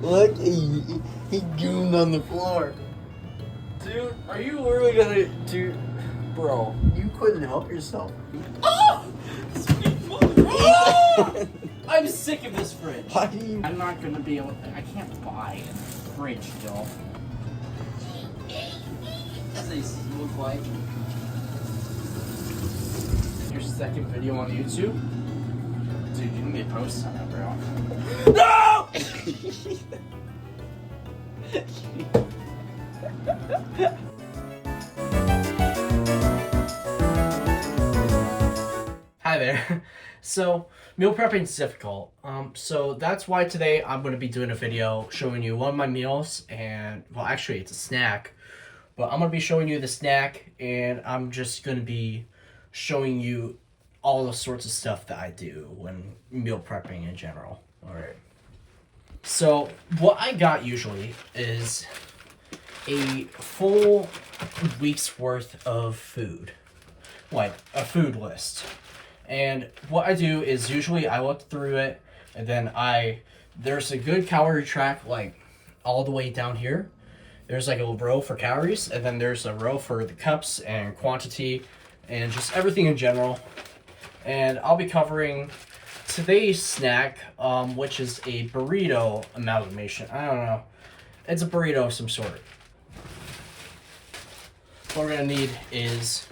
Look, he gooned on the floor. Dude, are you literally gonna do... Bro. You couldn't help yourself. Oh! Oh! I'm sick of this fridge. Why do you... I'm not gonna be able to... I can't buy a fridge, Joe. That's what it looks like. Your second video on YouTube? Dude, you can get posts on that, bro. No! Hi there. So, meal prepping is difficult. So that's why today I'm going to be doing a video showing you one of my meals, and, well, actually it's a snack, but I'm going to be showing you the snack, and I'm just going to be showing you all the sorts of stuff that I do when meal prepping in general. Alright. So, what I got usually is a full week's worth of food. Like, a food list. And what I do is usually I look through it, and then there's a good calorie track, like, all the way down here. There's like a row for calories, and then there's a row for the cups and quantity, and just everything in general. And I'll be covering today's snack, which is a burrito amalgamation. I don't know. It's a burrito of some sort. What we're gonna need is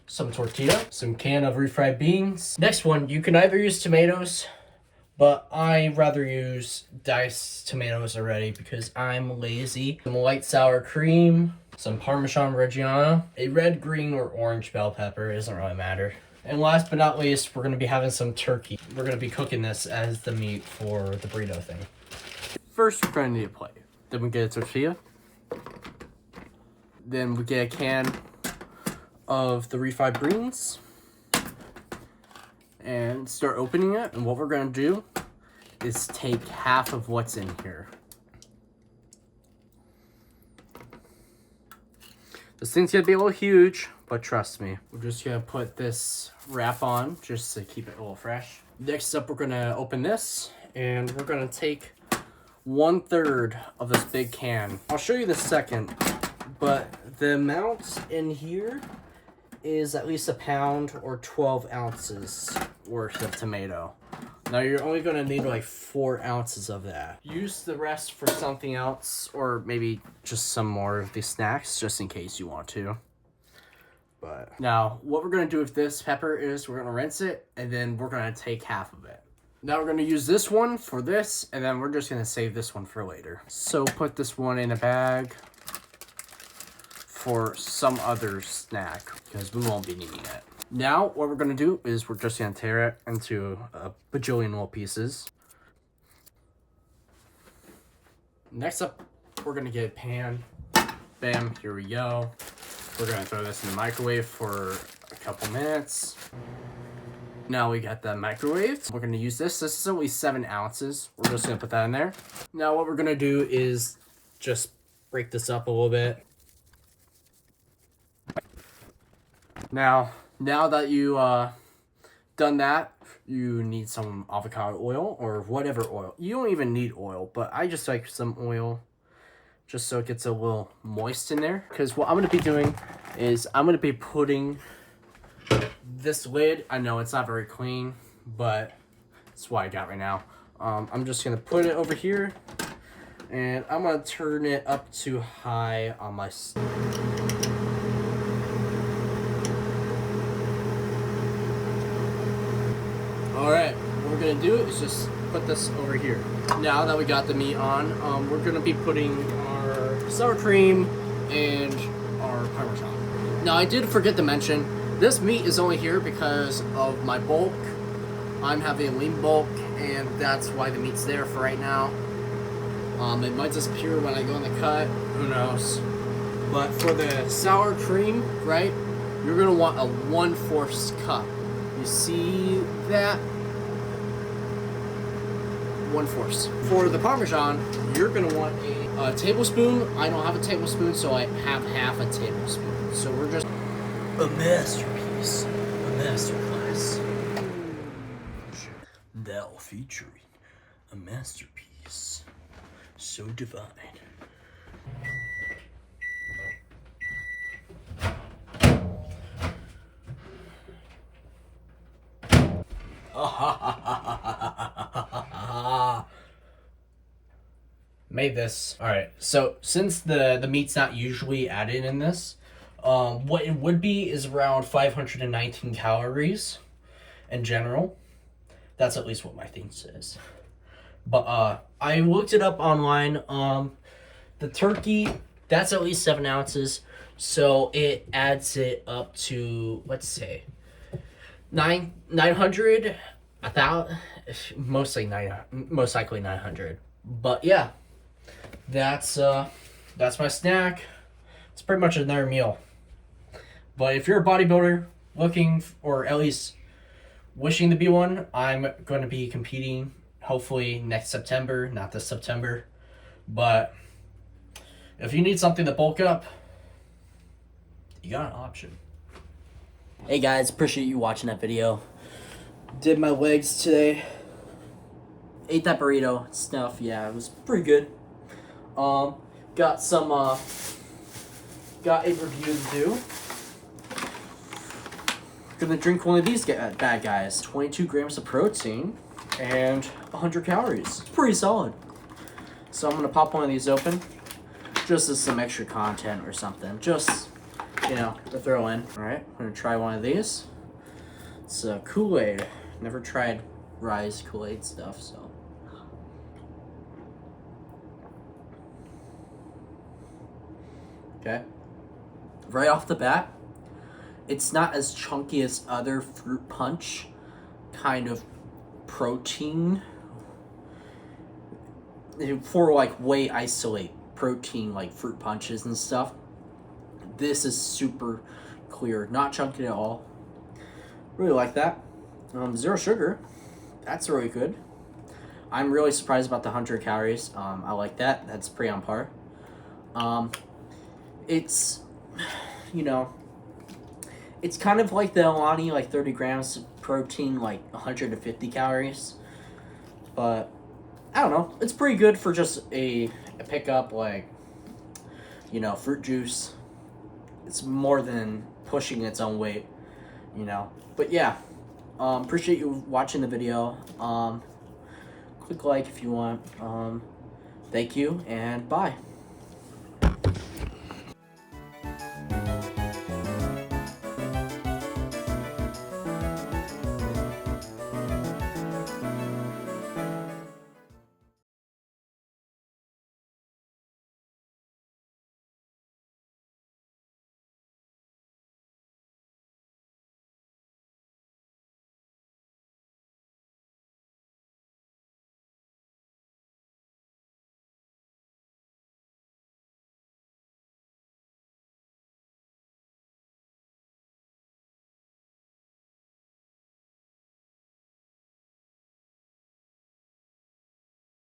some tortilla, some can of refried beans. Next one, you can either use tomatoes, but I rather use diced tomatoes already because I'm lazy. Some light sour cream, some Parmesan Reggiano, a red, green, or orange bell pepper, it doesn't really matter. And last but not least, we're gonna be having some turkey. We're gonna be cooking this as the meat for the burrito thing. First, we're gonna need a plate. Then we get a tortilla. Then we get a can of the refried beans and start opening it. And what we're gonna do is take half of what's in here. This thing's gonna be a little huge, but trust me. We're just gonna put this wrap on just to keep it a little fresh. Next up, we're gonna open this and we're gonna take 1/3 of this big can. I'll show you the second, but the amount in here is at least a pound or 12 ounces worth of tomato. Now you're only gonna need like 4 ounces of that. Use the rest for something else, or maybe just some more of these snacks, just in case you want to. But now what we're gonna do with this pepper is we're gonna rinse it, and then we're gonna take half of it. Now we're gonna use this one for this, and then we're just gonna save this one for later. So put this one in a bag for some other snack, because we won't be needing it. Now, what we're gonna do is we're just gonna tear it into a bajillion little pieces. Next up, we're gonna get a pan. Bam, here we go. We're gonna throw this in the microwave for a couple minutes. Now we got the microwave. We're gonna use this. This is only 7 ounces. We're just gonna put that in there. Now what we're gonna do is just break this up a little bit. Now that you done that, you need some avocado oil or whatever oil. You don't even need oil, but I just like some oil just so it gets a little moist in there. Because what I'm going to be doing is I'm going to be putting this lid. I know it's not very clean, but that's what I got right now. I'm just going to put it over here, and I'm going to turn it up to high on my... Alright, what we're going to do is just put this over here. Now that we got the meat on, we're going to be putting our sour cream and our Parmesan. Now I did forget to mention, this meat is only here because of my bulk. I'm having a lean bulk, and that's why the meat's there for right now. It might disappear when I go in the cut, who knows. But for the sour cream, right, you're going to want a 1/4 cup. You see that? 1/4. For the Parmesan, you're gonna want a tablespoon. I don't have a tablespoon, so I have half a tablespoon. So we're just a masterpiece, a masterclass. Now featuring A masterpiece. So divine. Made this. Alright, so since the meat's not usually added in this, what it would be is around 519 calories in general. That's at least what my thing says. But I looked it up online. The turkey, that's at least 7 ounces. So it adds it up to, let's say, 900, 1,000, most likely 900. But yeah, that's my snack. It's pretty much another meal. But if you're a bodybuilder looking, or at least wishing to be one, I'm going to be competing hopefully next September, not this September. But if you need something to bulk up, you got an option. Hey guys, appreciate you watching that video. Did my legs today. Ate that burrito stuff. Yeah, it was pretty good. Got some got a review to do. Gonna drink one of these bad guys. 22 grams of protein and 100 calories. It's pretty solid. So I'm gonna pop one of these open, just as some extra content or something. Just, you know, to throw in. All right, I'm gonna try one of these. It's Kool-Aid. Never tried Rise Kool-Aid stuff, so. Okay. Right off the bat, it's not as chunky as other fruit punch kind of protein. For like whey isolate protein, like fruit punches and stuff. This is super clear, not chunky at all. Really like that. 0 sugar. That's really good. I'm really surprised about the 100 calories. I like that. That's pretty on par. It's, you know, it's kind of like the Alani, like 30 grams of protein, like 150 calories. But I don't know. It's pretty good for just a pickup, like, you know, fruit juice. It's more than pushing its own weight, you know. But yeah, appreciate you watching the video. Click like if you want. Thank you, and bye.